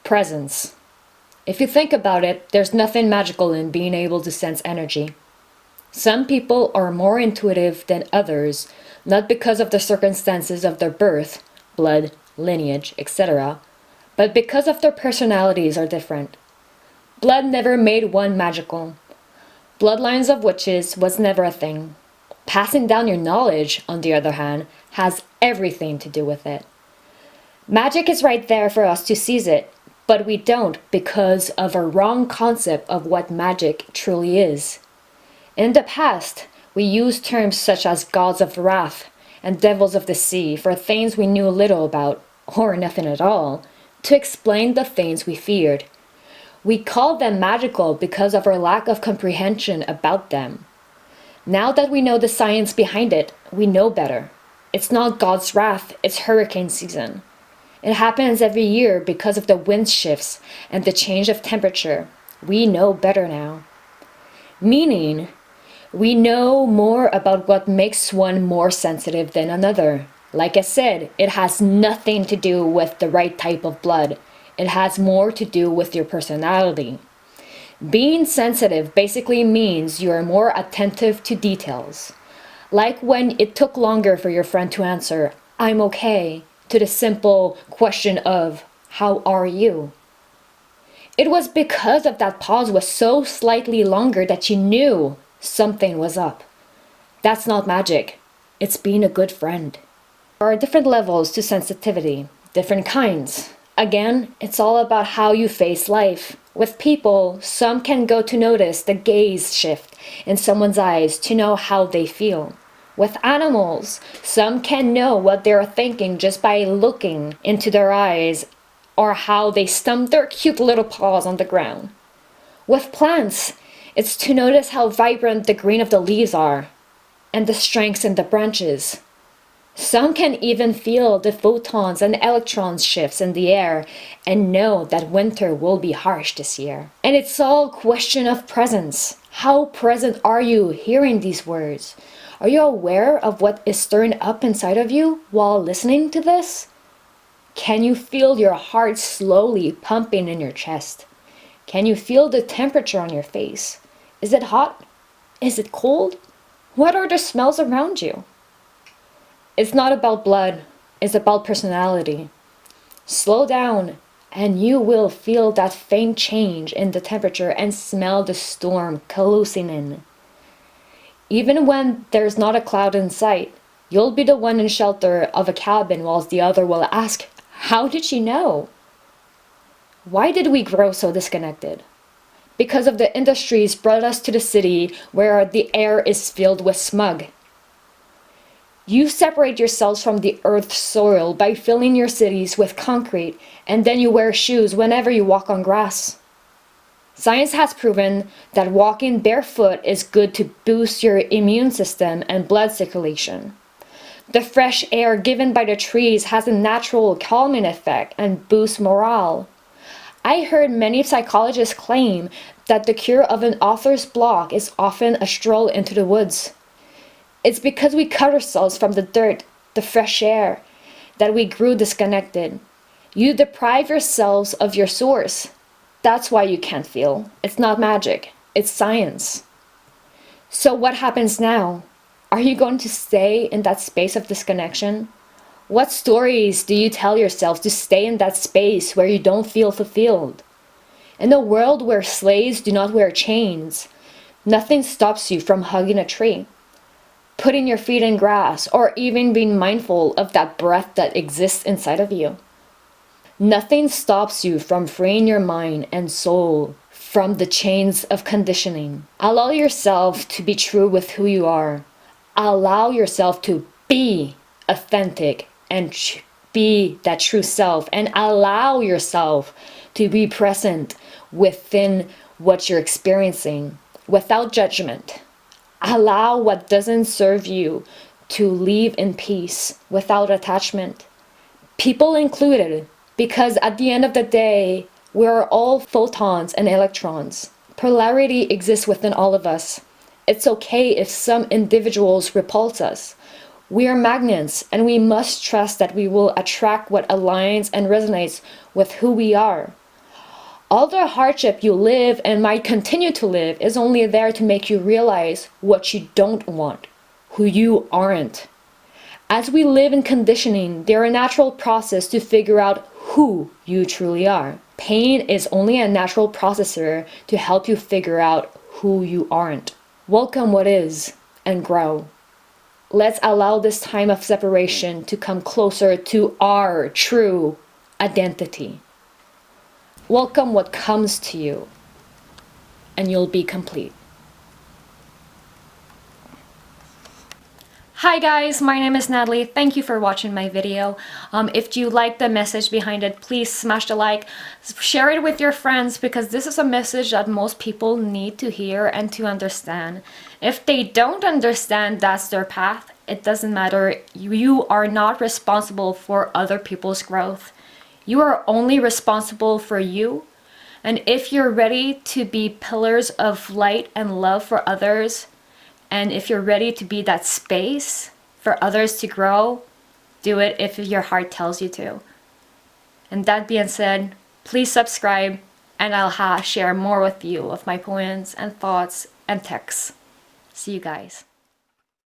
Presence. If you think about it, there's nothing magical in being able to sense energy. Some people are more intuitive than others, not because of the circumstances of their birth, blood, lineage, etc., but because of their personalities are different. Blood never made one magical. Bloodlines of witches was never a thing. Passing down your knowledge, on the other hand, has everything to do with it. Magic is right there for us to seize it, but we don't because of a wrong concept of what magic truly is. In the past, we used terms such as gods of wrath and devils of the sea for things we knew little about, or nothing at all, to explain the things we feared. We called them magical because of our lack of comprehension about them. Now that we know the science behind it, we know better. It's not God's wrath, it's hurricane season. It happens every year because of the wind shifts and the change of temperature. We know better now. Meaning, we know more about what makes one more sensitive than another. Like I said, it has nothing to do with the right type of blood. It has more to do with your personality. Being sensitive basically means you are more attentive to details. Like when it took longer for your friend to answer, "I'm okay," to the simple question of, "How are you?" It was because of that pause was so slightly longer that you knew something was up. That's not magic. It's being a good friend. There are different levels to sensitivity, different kinds. Again, it's all about how you face life. With people, some can go to notice the gaze shift in someone's eyes to know how they feel. With animals, some can know what they're thinking just by looking into their eyes or how they stump their cute little paws on the ground. With plants, it's to notice how vibrant the green of the leaves are and the strengths in the branches. Some can even feel the photons and electrons shifts in the air and know that winter will be harsh this year. And it's all question of presence. How present are you hearing these words? Are you aware of what is stirring up inside of you while listening to this? Can you feel your heart slowly pumping in your chest? Can you feel the temperature on your face? Is it hot? Is it cold? What are the smells around you? It's not about blood, it's about personality. Slow down, and you will feel that faint change in the temperature and smell the storm closing in. Even when there's not a cloud in sight, you'll be the one in shelter of a cabin whilst the other will ask, "How did she know?" Why did we grow so disconnected? Because of the industries brought us to the city where the air is filled with smog. You separate yourselves from the earth's soil by filling your cities with concrete, and then you wear shoes whenever you walk on grass. Science has proven that walking barefoot is good to boost your immune system and blood circulation. The fresh air given by the trees has a natural calming effect and boosts morale. I heard many psychologists claim that the cure of an author's block is often a stroll into the woods. It's because we cut ourselves from the dirt, the fresh air, that we grew disconnected. You deprive yourselves of your source. That's why you can't feel. It's not magic, it's science. So what happens now? Are you going to stay in that space of disconnection? What stories do you tell yourself to stay in that space where you don't feel fulfilled? In a world where slaves do not wear chains, nothing stops you from hugging a tree, putting your feet in grass, or even being mindful of that breath that exists inside of you. Nothing stops you from freeing your mind and soul from the chains of conditioning. Allow yourself to be true with who you are. Allow yourself to be authentic and be that true self, and allow yourself to be present within what you're experiencing without judgment. Allow what doesn't serve you to leave in peace without attachment. People included, because at the end of the day, we are all photons and electrons. Polarity exists within all of us. It's okay if some individuals repulse us. We are magnets, and we must trust that we will attract what aligns and resonates with who we are. All the hardship you live and might continue to live is only there to make you realize what you don't want, who you aren't. As we live in conditioning, they're a natural process to figure out who you truly are. Pain is only a natural processor to help you figure out who you aren't. Welcome what is and grow. Let's allow this time of separation to come closer to our true identity. Welcome what comes to you, and you'll be complete. Hi guys, my name is Natalie. Thank you for watching my video. If you like the message behind it, please smash the like, share it with your friends, because this is a message that most people need to hear and to understand. If they don't understand that's their path, it doesn't matter. You are not responsible for other people's growth. You are only responsible for you. And if you're ready to be pillars of light and love for others, and if you're ready to be that space for others to grow, do it if your heart tells you to. And that being said, please subscribe, and I'll share more with you of my poems and thoughts and texts. See you guys.